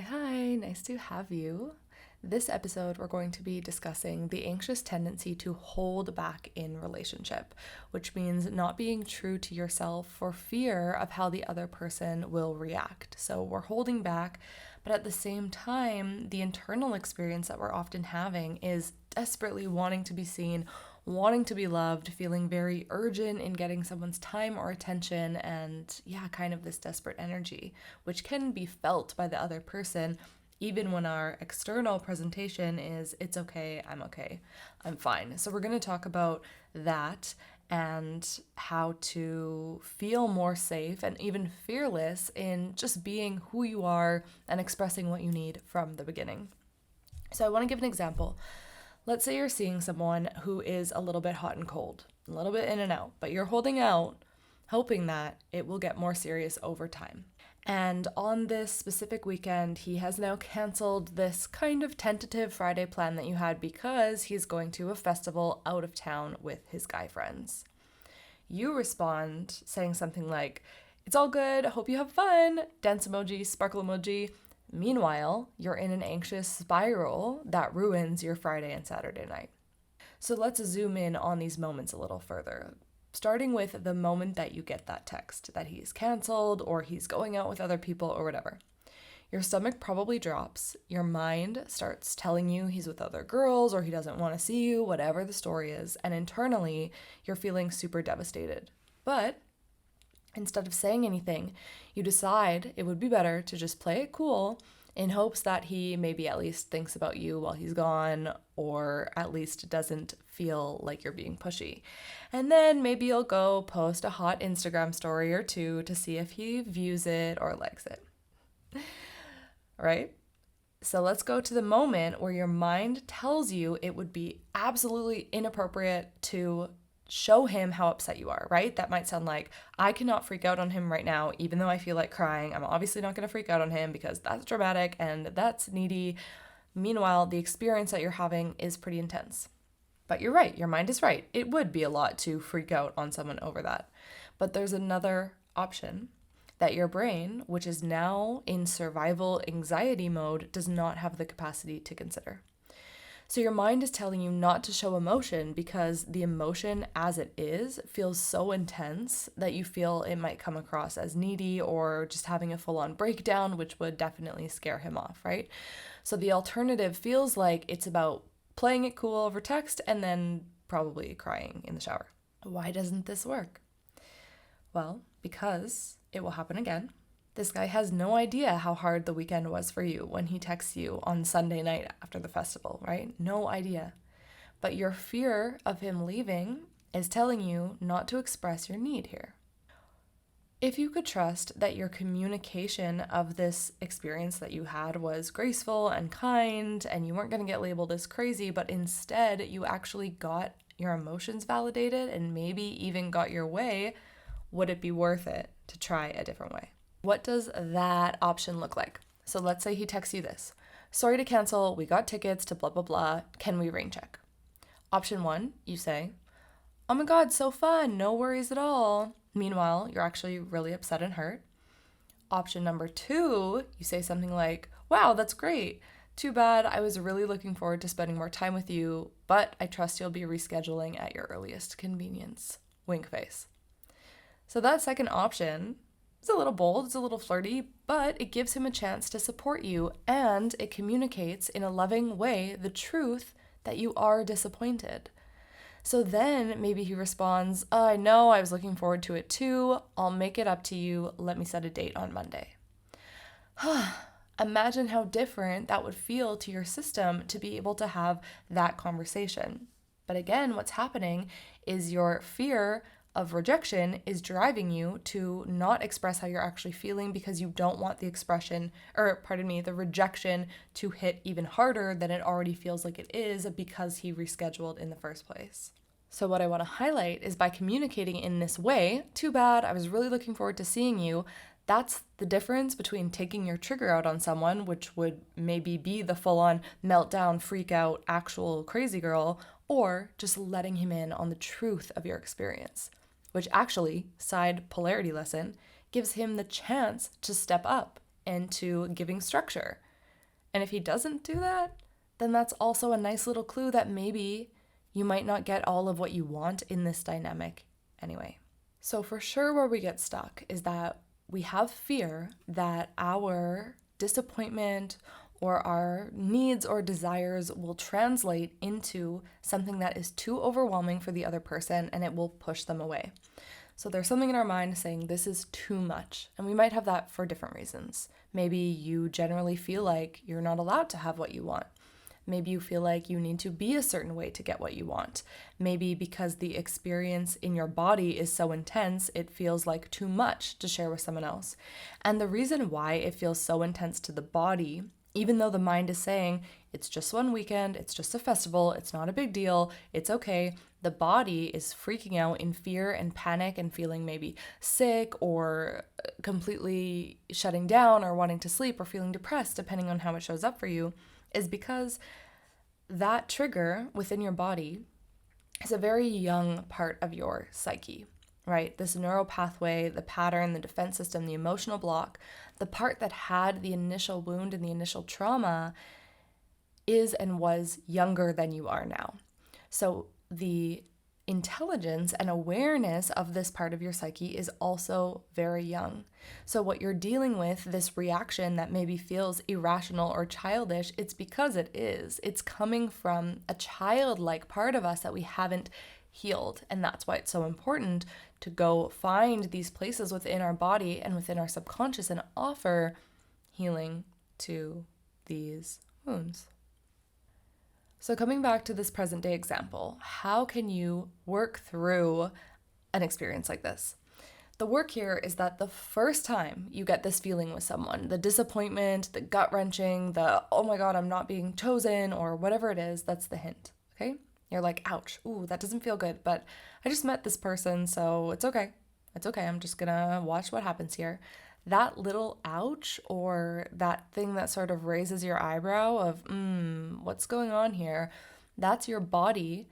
Hi, nice to have you. This episode, we're going to be discussing the anxious tendency to hold back in relationship, which means not being true to yourself for fear of how the other person will react. So we're holding back, but at the same time, the internal experience that we're often having is desperately wanting to be seen, wanting to be loved, feeling very urgent in getting someone's time or attention, and kind of this desperate energy, which can be felt by the other person, even when our external presentation is, it's okay, I'm fine. So we're going to talk about that and how to feel more safe and even fearless in just being who you are and expressing what you need from the beginning. So I want to give an example. Let's say you're seeing someone who is a little bit hot and cold, a little bit in and out, but you're holding out, hoping that it will get more serious over time. And on this specific weekend, he has now canceled this kind of tentative Friday plan that you had because he's going to a festival out of town with his guy friends. You respond saying something like, "It's all good, hope you have fun," dance emoji, sparkle emoji. Meanwhile, you're in an anxious spiral that ruins your Friday and Saturday night. So let's zoom in on these moments a little further, starting with the moment that you get that text that he's canceled or he's going out with other people or whatever. Your stomach probably drops, your mind starts telling you he's with other girls or he doesn't want to see you, whatever the story is, and internally you're feeling super devastated. But instead of saying anything, you decide it would be better to just play it cool in hopes that he maybe at least thinks about you while he's gone, or at least doesn't feel like you're being pushy. And then maybe you'll go post a hot Instagram story or two to see if he views it or likes it. Right? So let's go to the moment where your mind tells you it would be absolutely inappropriate to show him how upset you are, right? That might sound like, I cannot freak out on him right now, even though I feel like crying. I'm obviously not going to freak out on him because that's dramatic and that's needy. Meanwhile, the experience that you're having is pretty intense. But you're right, your mind is right. It would be a lot to freak out on someone over that. But there's another option that your brain, which is now in survival anxiety mode, does not have the capacity to consider. So your mind is telling you not to show emotion because the emotion as it is feels so intense that you feel it might come across as needy or just having a full-on breakdown, which would definitely scare him off, right? So the alternative feels like it's about playing it cool over text and then probably crying in the shower. Why doesn't this work? Well, because it will happen again. This guy has no idea how hard the weekend was for you when he texts you on Sunday night after the festival, right? No idea. But your fear of him leaving is telling you not to express your need here. If you could trust that your communication of this experience that you had was graceful and kind and you weren't going to get labeled as crazy, but instead you actually got your emotions validated and maybe even got your way, would it be worth it to try a different way? What does that option look like? So let's say he texts you this. "Sorry to cancel, we got tickets to blah, blah, blah. Can we rain check?" Option 1, you say, "Oh my God, so fun, no worries at all." Meanwhile, you're actually really upset and hurt. Option number 2, you say something like, "Wow, that's great. Too bad, I was really looking forward to spending more time with you, but I trust you'll be rescheduling at your earliest convenience." Wink face. So that second option, it's a little bold, it's a little flirty, but it gives him a chance to support you and it communicates in a loving way the truth that you are disappointed. So then maybe he responds, "I know, I was looking forward to it too. I'll make it up to you. Let me set a date on Monday." Imagine how different that would feel to your system to be able to have that conversation. But again, what's happening is your fear of rejection is driving you to not express how you're actually feeling because you don't want the rejection to hit even harder than it already feels like it is because he rescheduled in the first place. So what I want to highlight is by communicating in this way, "Too bad, I was really looking forward to seeing you," that's the difference between taking your trigger out on someone, which would maybe be the full-on meltdown, freak out, actual crazy girl, or just letting him in on the truth of your experience, which actually, side polarity lesson, gives him the chance to step up into giving structure. And if he doesn't do that, then that's also a nice little clue that maybe you might not get all of what you want in this dynamic anyway. So for sure where we get stuck is that we have fear that our disappointment or our needs or desires will translate into something that is too overwhelming for the other person and it will push them away. So there's something in our mind saying this is too much, and we might have that for different reasons. Maybe you generally feel like you're not allowed to have what you want. Maybe you feel like you need to be a certain way to get what you want. Maybe because the experience in your body is so intense, it feels like too much to share with someone else. And the reason why it feels so intense to the body, even though the mind is saying, it's just one weekend, it's just a festival, it's not a big deal, it's okay, the body is freaking out in fear and panic and feeling maybe sick or completely shutting down or wanting to sleep or feeling depressed, depending on how it shows up for you, is because that trigger within your body is a very young part of your psyche, right? This neural pathway, the pattern, the defense system, the emotional block, the part that had the initial wound and the initial trauma is and was younger than you are now. So the intelligence and awareness of this part of your psyche is also very young. So what you're dealing with, this reaction that maybe feels irrational or childish, it's because it is. It's coming from a childlike part of us that we haven't healed. And that's why it's so important to go find these places within our body and within our subconscious and offer healing to these wounds. So coming back to this present day example, how can you work through an experience like this? The work here is that the first time you get this feeling with someone, the disappointment, the gut-wrenching, the, oh my God, I'm not being chosen, or whatever it is, that's the hint, okay? You're like, ouch, ooh, that doesn't feel good, but I just met this person, so it's okay. It's okay, I'm just gonna watch what happens here. That little ouch, or that thing that sort of raises your eyebrow of, what's going on here? That's your body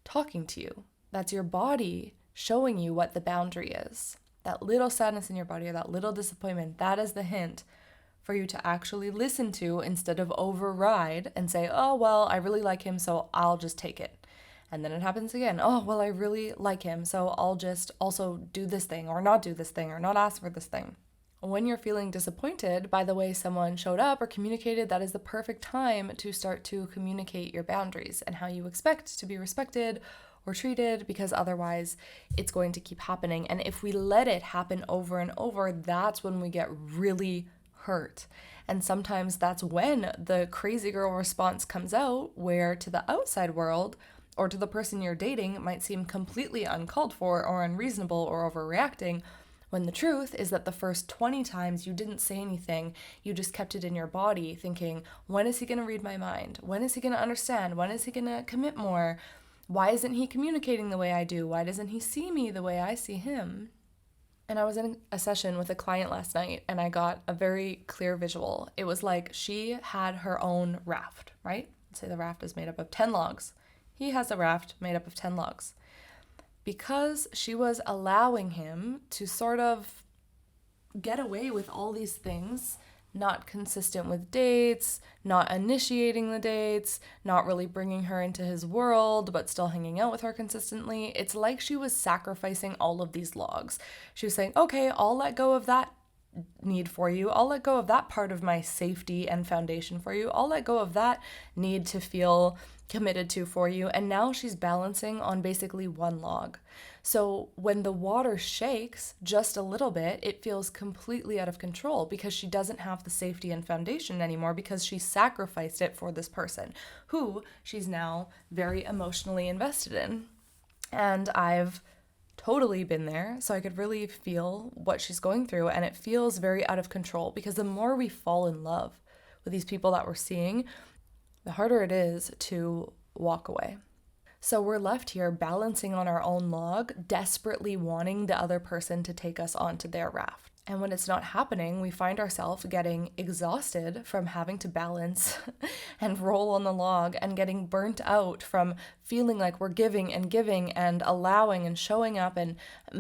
talking to you. That's your body showing you what the boundary is. That little sadness in your body or that little disappointment, that is the hint for you to actually listen to instead of override and say, oh, well, I really like him, so I'll just take it. And then it happens again. Oh, well, I really like him, so I'll just also do this thing or not do this thing or not ask for this thing. When you're feeling disappointed by the way someone showed up or communicated, that is the perfect time to start to communicate your boundaries and how you expect to be respected or treated, because otherwise it's going to keep happening. And if we let it happen over and over, that's when we get really hurt. And sometimes that's when the crazy girl response comes out, where to the outside world or to the person you're dating it might seem completely uncalled for or unreasonable or overreacting, when the truth is that the first 20 times you didn't say anything, you just kept it in your body thinking, when is he going to read my mind? When is he going to understand? When is he going to commit more? Why isn't he communicating the way I do? Why doesn't he see me the way I see him? And I was in a session with a client last night and I got a very clear visual. It was like she had her own raft, right? Let's say the raft is made up of 10 logs. He has a raft made up of 10 logs. Because she was allowing him to sort of get away with all these things, not consistent with dates, not initiating the dates, not really bringing her into his world, but still hanging out with her consistently. It's like she was sacrificing all of these logs. She was saying, okay, I'll let go of that need for you. I'll let go of that part of my safety and foundation for you. I'll let go of that need to feel committed to for you. And now she's balancing on basically one log. So when the water shakes just a little bit, it feels completely out of control because she doesn't have the safety and foundation anymore because she sacrificed it for this person who she's now very emotionally invested in. And I've totally been there, so I could really feel what she's going through, and it feels very out of control because the more we fall in love with these people that we're seeing, the harder it is to walk away. So we're left here balancing on our own log, desperately wanting the other person to take us onto their raft. And when it's not happening, we find ourselves getting exhausted from having to balance and roll on the log and getting burnt out from feeling like we're giving and allowing and showing up and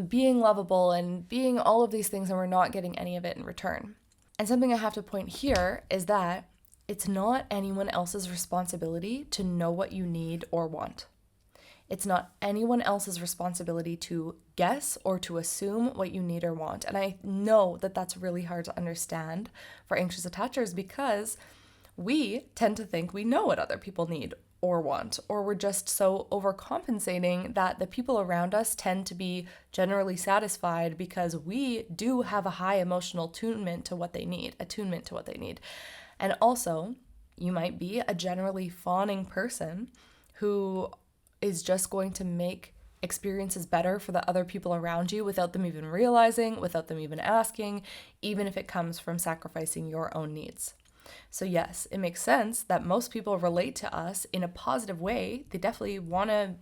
being lovable and being all of these things, and we're not getting any of it in return. And something I have to point here is that it's not anyone else's responsibility to know what you need or want. It's not anyone else's responsibility to guess or to assume what you need or want. And I know that that's really hard to understand for anxious attachers because we tend to think we know what other people need or want, or we're just so overcompensating that the people around us tend to be generally satisfied because we do have a high emotional attunement to what they need. And also, you might be a generally fawning person who is just going to make experiences better for the other people around you without them even realizing, without them even asking, even if it comes from sacrificing your own needs. So yes, it makes sense that most people relate to us in a positive way. They definitely want to,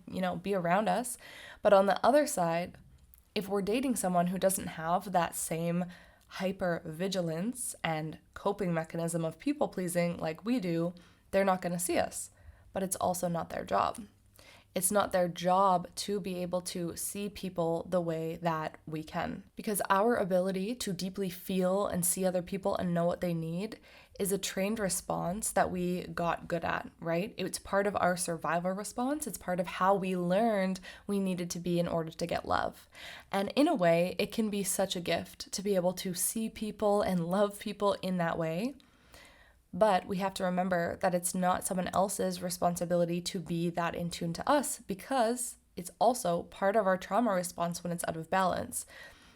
be around us. But on the other side, if we're dating someone who doesn't have that same hyper vigilance and coping mechanism of people pleasing like we do, they're not going to see us. But it's also not their job. It's not their job to be able to see people the way that we can. Because our ability to deeply feel and see other people and know what they need is a trained response that we got good at, right? It's part of our survival response. It's part of how we learned we needed to be in order to get love. And in a way, it can be such a gift to be able to see people and love people in that way. But we have to remember that it's not someone else's responsibility to be that in tune to us because it's also part of our trauma response when it's out of balance.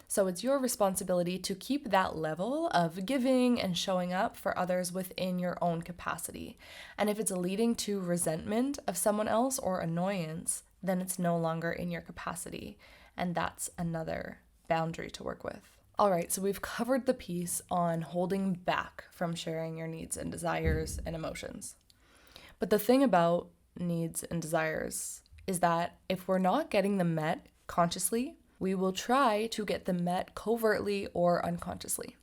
So it's your responsibility to keep that level of giving and showing up for others within your own capacity. And if it's leading to resentment of someone else or annoyance, then it's no longer in your capacity. And that's another boundary to work with. All right, so we've covered the piece on holding back from sharing your needs and desires and emotions. But the thing about needs and desires is that if we're not getting them met consciously, we will try to get them met covertly or unconsciously.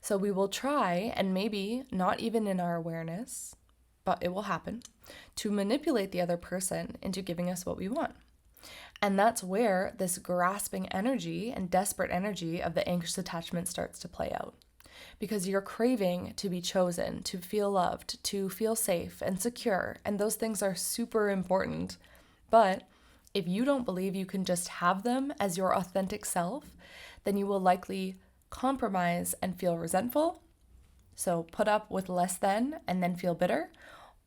So we will try, and maybe not even in our awareness, but it will happen, to manipulate the other person into giving us what we want. And that's where this grasping energy and desperate energy of the anxious attachment starts to play out. Because you're craving to be chosen, to feel loved, to feel safe and secure, and those things are super important. But if you don't believe you can just have them as your authentic self, then you will likely compromise and feel resentful, so put up with less than and then feel bitter.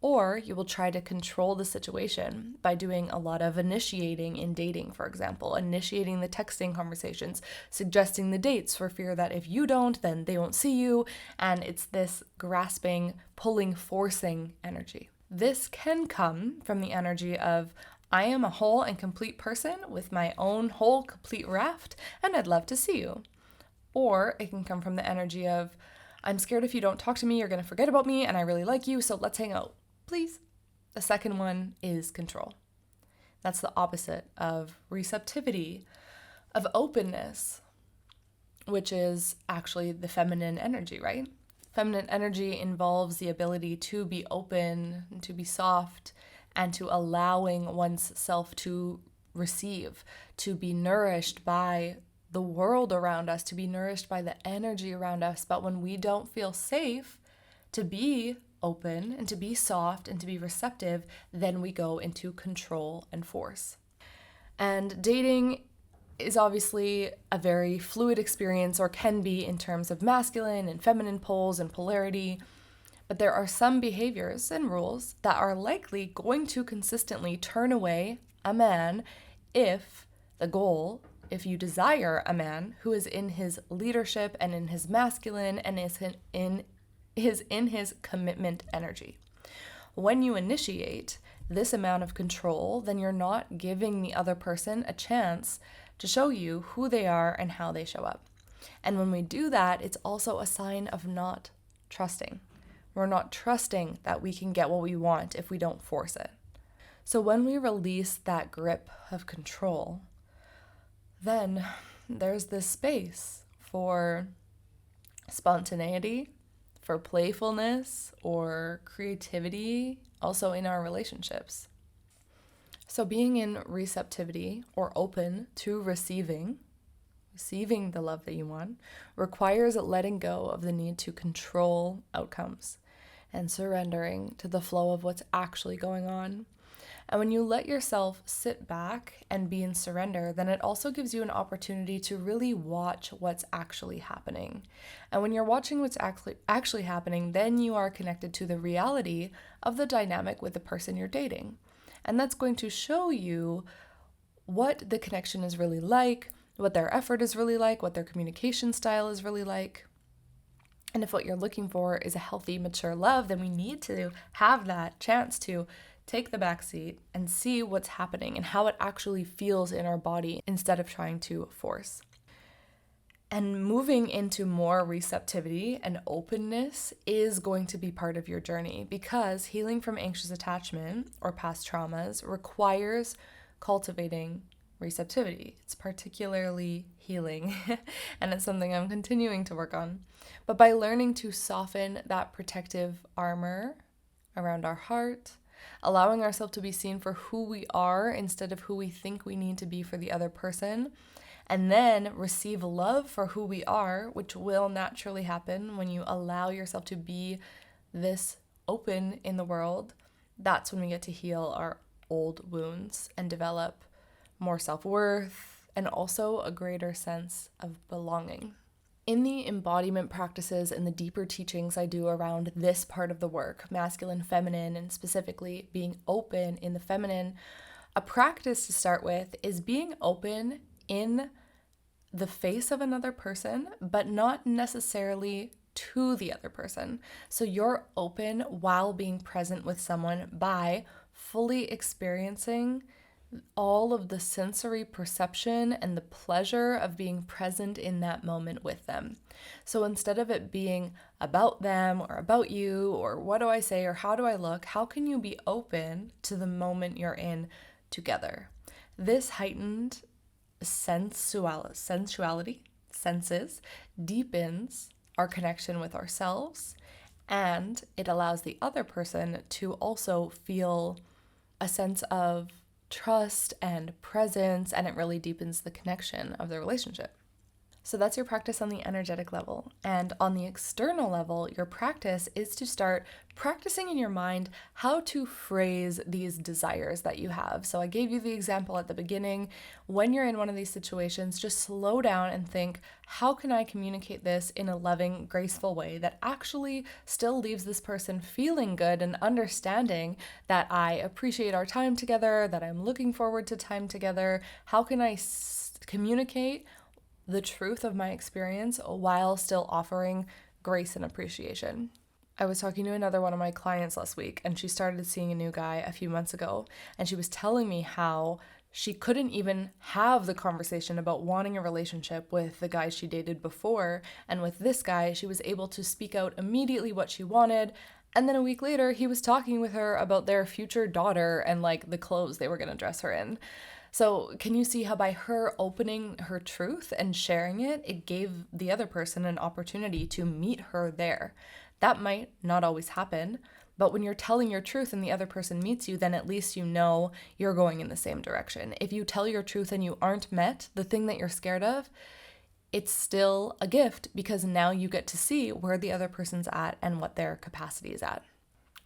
Or you will try to control the situation by doing a lot of initiating in dating, for example, initiating the texting conversations, suggesting the dates for fear that if you don't, then they won't see you. And it's this grasping, pulling, forcing energy. This can come from the energy of, I am a whole and complete person with my own whole complete raft, and I'd love to see you. Or it can come from the energy of, I'm scared if you don't talk to me, you're going to forget about me, and I really like you, so let's hang out. Please. The second one is control. That's the opposite of receptivity, of openness, which is actually the feminine energy, right? Feminine energy involves the ability to be open, to be soft, and to allowing one's self to receive, to be nourished by the world around us, to be nourished by the energy around us. But when we don't feel safe to be open and to be soft and to be receptive, then we go into control and force. And dating is obviously a very fluid experience, or can be, in terms of masculine and feminine poles and polarity. But there are some behaviors and rules that are likely going to consistently turn away a man if you desire a man who is in his leadership and in his masculine and is in his commitment energy. When you initiate this amount of control, then you're not giving the other person a chance to show you who they are and how they show up. And when we do that, it's also a sign of not trusting. We're not trusting that we can get what we want if we don't force it. So when we release that grip of control, then there's this space for spontaneity, for playfulness or creativity, also in our relationships. So being in receptivity or open to receiving, receiving the love that you want, requires letting go of the need to control outcomes and surrendering to the flow of what's actually going on. And when you let yourself sit back and be in surrender, then it also gives you an opportunity to really watch what's actually happening. And when you're watching what's actually happening, then you are connected to the reality of the dynamic with the person you're dating. And that's going to show you what the connection is really like, what their effort is really like, what their communication style is really like. And if what you're looking for is a healthy, mature love, then we need to have that chance to take the back seat and see what's happening and how it actually feels in our body instead of trying to force. And moving into more receptivity and openness is going to be part of your journey, because healing from anxious attachment or past traumas requires cultivating receptivity. It's particularly healing, and it's something I'm continuing to work on. But by learning to soften that protective armor around our heart, allowing ourselves to be seen for who we are instead of who we think we need to be for the other person, and then receive love for who we are, which will naturally happen when you allow yourself to be this open in the world, that's when we get to heal our old wounds and develop more self-worth and also a greater sense of belonging. In the embodiment practices and the deeper teachings I do around this part of the work, masculine, feminine, and specifically being open in the feminine, a practice to start with is being open in the face of another person, but not necessarily to the other person. So you're open while being present with someone by fully experiencing all of the sensory perception and the pleasure of being present in that moment with them. So instead of it being about them or about you or what do I say or how do I look, how can you be open to the moment you're in together? This heightened sensuality, senses, deepens our connection with ourselves, and it allows the other person to also feel a sense of trust and presence, and it really deepens the connection of the relationship. So that's your practice on the energetic level. And on the external level, your practice is to start practicing in your mind how to phrase these desires that you have. So I gave you the example at the beginning. When you're in one of these situations, just slow down and think, how can I communicate this in a loving, graceful way that actually still leaves this person feeling good and understanding that I appreciate our time together, that I'm looking forward to time together? How can I communicate the truth of my experience while still offering grace and appreciation? I was talking to another one of my clients last week, and she started seeing a new guy a few months ago, and she was telling me how she couldn't even have the conversation about wanting a relationship with the guy she dated before, and with this guy, she was able to speak out immediately what she wanted. And then a week later, he was talking with her about their future daughter and like the clothes they were going to dress her in. So can you see how by her opening her truth and sharing it, it gave the other person an opportunity to meet her there? That might not always happen, but when you're telling your truth and the other person meets you, then at least you know you're going in the same direction. If you tell your truth and you aren't met, the thing that you're scared of, it's still a gift, because now you get to see where the other person's at and what their capacity is at.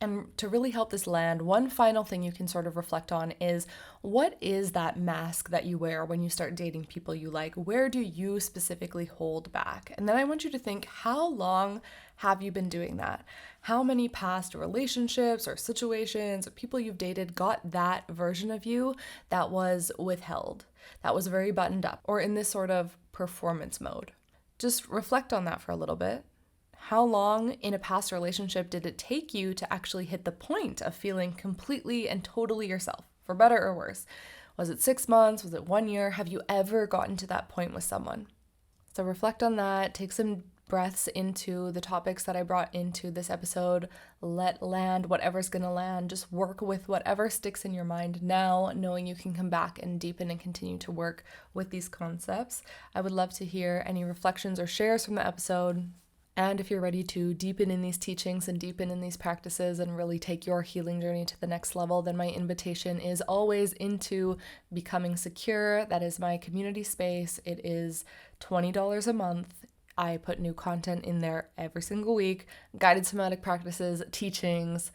And to really help this land, one final thing you can sort of reflect on is, what is that mask that you wear when you start dating people you like? Where do you specifically hold back? And then I want you to think, how long have you been doing that? How many past relationships or situations or people you've dated got that version of you that was withheld, that was very buttoned up, or in this sort of performance mode? Just reflect on that for a little bit. How long in a past relationship did it take you to actually hit the point of feeling completely and totally yourself, for better or worse? Was it 6 months? Was it 1 year? Have you ever gotten to that point with someone? So reflect on that. Take some breaths into the topics that I brought into this episode. Let land whatever's going to land. Just work with whatever sticks in your mind now, knowing you can come back and deepen and continue to work with these concepts. I would love to hear any reflections or shares from the episode. And if you're ready to deepen in these teachings and deepen in these practices and really take your healing journey to the next level, then my invitation is always into Becoming Secure. That is my community space. It is $20 a month. I put new content in there every single week, guided somatic practices, teachings.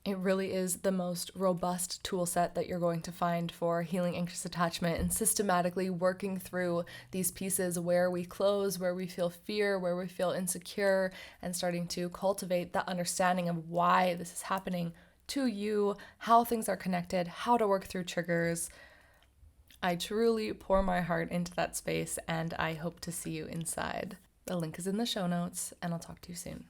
It really is the most robust tool set that you're going to find for healing anxious attachment and systematically working through these pieces where we close, where we feel fear, where we feel insecure, and starting to cultivate the understanding of why this is happening to you, how things are connected, how to work through triggers. I truly pour my heart into that space, and I hope to see you inside. The link is in the show notes, and I'll talk to you soon.